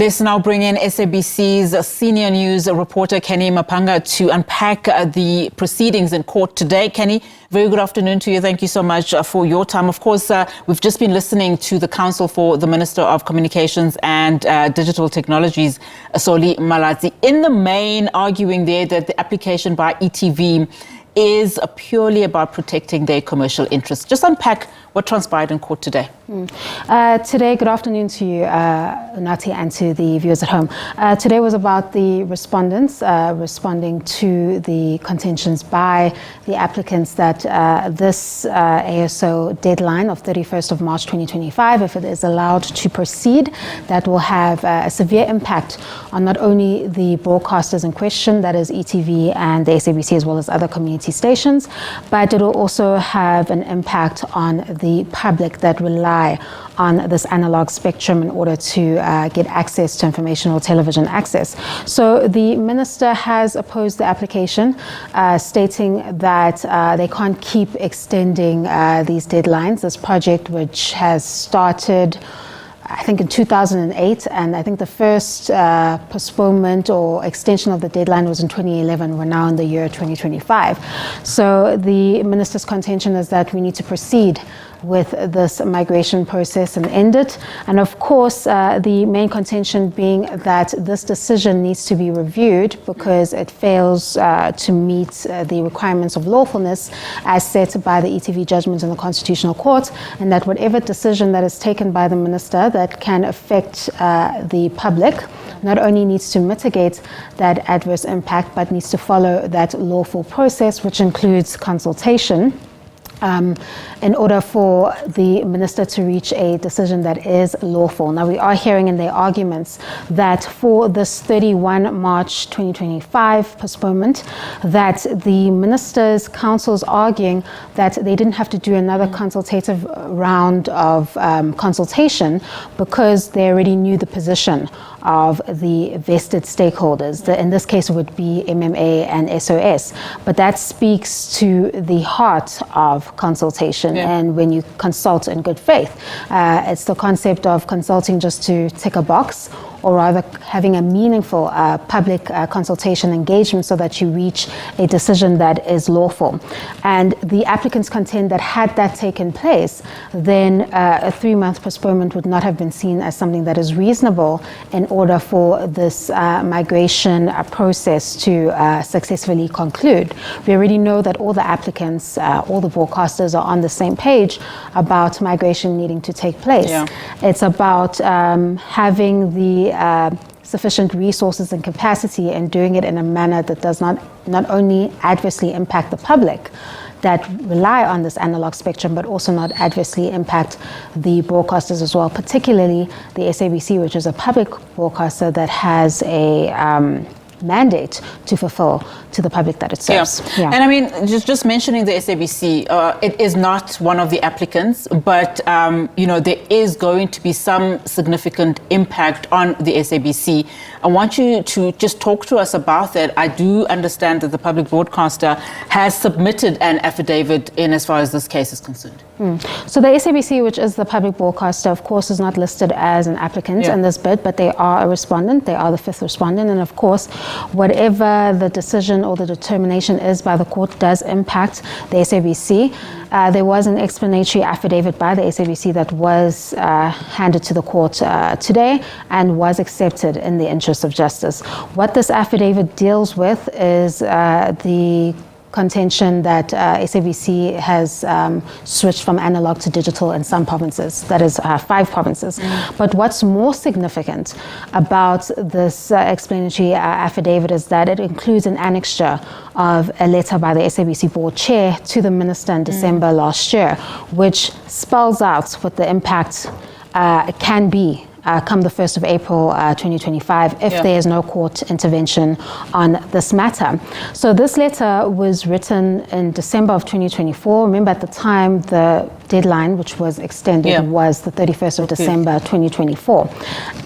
Let's now bring in SABC's senior news reporter, Canny Maphanga, to unpack the proceedings in court today. Canny, very good afternoon to you. Thank you so much for your time. Of course, we've just been listening to the counsel for the Minister of Communications and Digital Technologies, Soli Malatsi, in the main arguing there that the application by ETV is purely about protecting their commercial interests. Just unpack what transpired in court today. Today, good afternoon to you, Nati, and to the viewers at home. Today was about the respondents responding to the contentions by the applicants that this ASO deadline of 31st of March 2025, if it is allowed to proceed, that will have a severe impact on not only the broadcasters in question, that is ETV and the SABC, as well as other community stations, but it will also have an impact on the public that rely on this analog spectrum in order to get access to informational television access. So the minister has opposed the application, stating that they can't keep extending these deadlines. This project, which has started I think in 2008, and I think the first postponement or extension of the deadline was in 2011. We're now in the year 2025. So the minister's contention is that we need to proceed with this migration process and end it. And of course, the main contention being that this decision needs to be reviewed because it fails to meet the requirements of lawfulness as set by the ETV judgment in the Constitutional Court, and that whatever decision that is taken by the minister that can affect the public not only needs to mitigate that adverse impact, but needs to follow that lawful process, which includes consultation, in order for the minister to reach a decision that is lawful. Now, we are hearing in their arguments that for this 31 March 2025 postponement, that the minister's counsel is arguing that they didn't have to do another consultative round of consultation because they already knew the position of the vested stakeholders. In this case, it would be MMA and SOS. But that speaks to the heart of consultation. Yeah. And when you consult in good faith, it's the concept of consulting just to tick a box, or rather having a meaningful public consultation engagement so that you reach a decision that is lawful. And the applicants contend that had that taken place, then a 3-month postponement would not have been seen as something that is reasonable in order for this migration process to successfully conclude. We already know that all the applicants, all the broadcasters are on the same page about migration needing to take place. Yeah. It's about having the sufficient resources and capacity and doing it in a manner that does not only adversely impact the public that rely on this analog spectrum, but also not adversely impact the broadcasters as well, particularly the SABC, which is a public broadcaster that has a mandate to fulfill to the public that it serves. Yeah. Yeah. And I mean, just mentioning the SABC, it is not one of the applicants, but there is going to be some significant impact on the SABC. I want you to just talk to us about that. I do understand that the public broadcaster has submitted an affidavit in as far as this case is concerned. So the SABC, which is the public broadcaster, of course, is not listed as an applicant in this bid, but they are a respondent. They are the 5th respondent. And of course, whatever the decision or the determination is by the court does impact the SABC. There was an explanatory affidavit by the SABC that was handed to the court today and was accepted in the interest of justice. What this affidavit deals with is the contention that SABC has switched from analog to digital in some provinces, that is 5 provinces. But what's more significant about this explanatory affidavit is that it includes an annexure of a letter by the SABC board chair to the minister in December last year, which spells out what the impact can be come the 1st of April 2025 if there is no court intervention on this matter. So this letter was written in December of 2024. Remember, at the time, the deadline, which was extended, was the 31st of December 2024.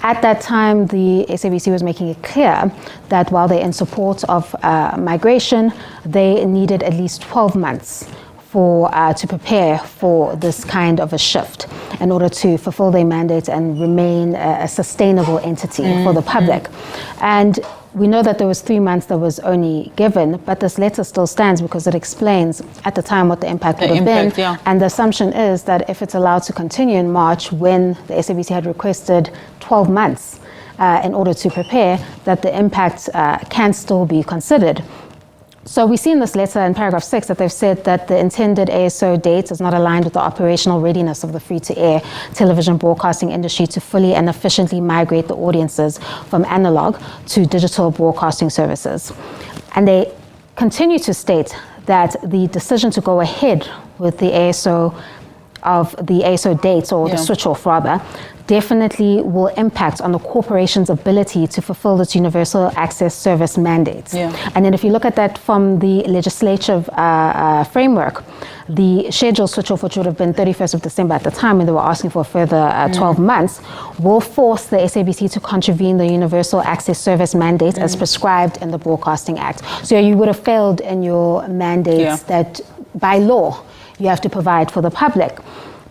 At that time, the SABC was making it clear that while they're in support of migration, they needed at least 12 months to prepare for this kind of a shift in order to fulfill their mandate and remain a sustainable entity for the public. And we know that there was 3 months that was only given, but this letter still stands because it explains at the time what the impact would have been. Yeah. And the assumption is that if it's allowed to continue in March, when the SABC had requested 12 months in order to prepare, that the impact can still be considered. So we see in this letter in paragraph 6 that they've said that the intended ASO date is not aligned with the operational readiness of the free-to-air television broadcasting industry to fully and efficiently migrate the audiences from analog to digital broadcasting services. And they continue to state that the decision to go ahead with the ASO dates, or the switch off rather, definitely will impact on the corporation's ability to fulfill its universal access service mandates. And then if you look at that from the legislative framework, the scheduled switch off, which would have been 31st of December at the time when they were asking for a further 12 months, will force the SABC to contravene the universal access service mandate as prescribed in the Broadcasting Act. So you would have failed in your mandates that by law you have to provide for the public.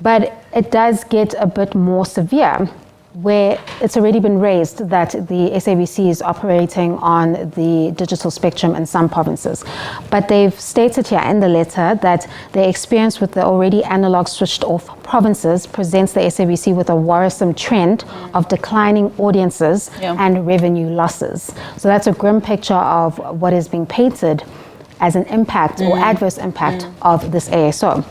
But it does get a bit more severe, where it's already been raised that the SABC is operating on the digital spectrum in some provinces. But they've stated here in the letter that their experience with the already analog switched off provinces presents the SABC with a worrisome trend of declining audiences and revenue losses. So that's a grim picture of what is being painted as an impact or adverse impact of this ASO.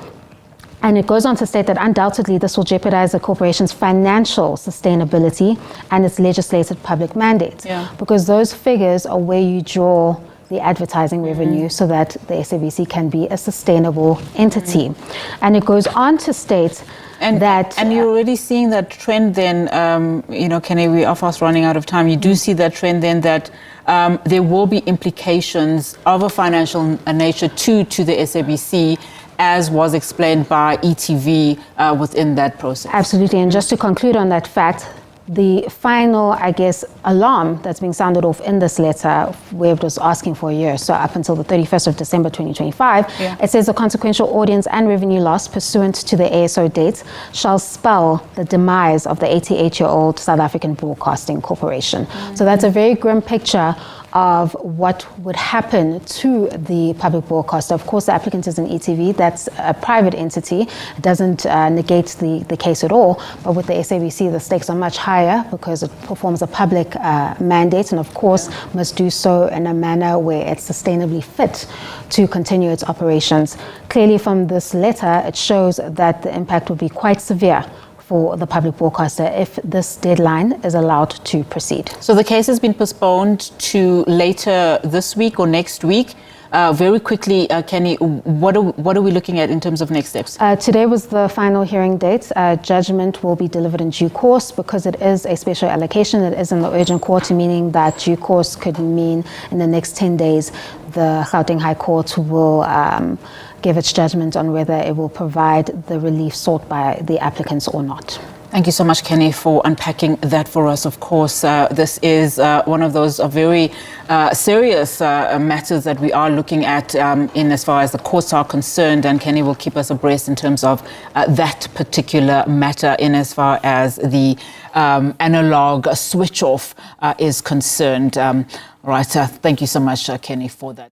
And it goes on to state that undoubtedly this will jeopardize the corporation's financial sustainability and its legislated public mandates, because those figures are where you draw the advertising revenue so that the SABC can be a sustainable entity. And it goes on to state that... And you're already seeing that trend then, Canny, we are fast running out of time. You do see that trend then that there will be implications of a financial nature to the SABC, as was explained by ETV within that process. Absolutely. And just to conclude on that fact, the final, alarm that's being sounded off in this letter, where it was asking for a year, so up until the 31st of December 2025, it says the consequential audience and revenue loss pursuant to the ASO dates shall spell the demise of the 88-year-old South African Broadcasting Corporation. So that's a very grim picture of what would happen to the public broadcaster. Of course, the applicant is an ETV. That's a private entity. It doesn't negate the case at all. But with the SABC, the stakes are much higher because it performs a public mandate, and of course must do so in a manner where it's sustainably fit to continue its operations. Clearly from this letter, it shows that the impact will be quite severe for the public broadcaster if this deadline is allowed to proceed. So the case has been postponed to later this week or next week. Very quickly, Canny, what are we looking at in terms of next steps? Today was the final hearing date. Judgment will be delivered in due course because it is a special allocation. It is in the urgent court, meaning that due course could mean in the next 10 days the Gauteng High Court will give its judgment on whether it will provide the relief sought by the applicants or not. Thank you so much, Canny, for unpacking that for us. Of course, this is one of those very serious matters that we are looking at in as far as the courts are concerned, and Canny will keep us abreast in terms of that particular matter in as far as the analog switch off is concerned. Right, thank you so much, Canny, for that.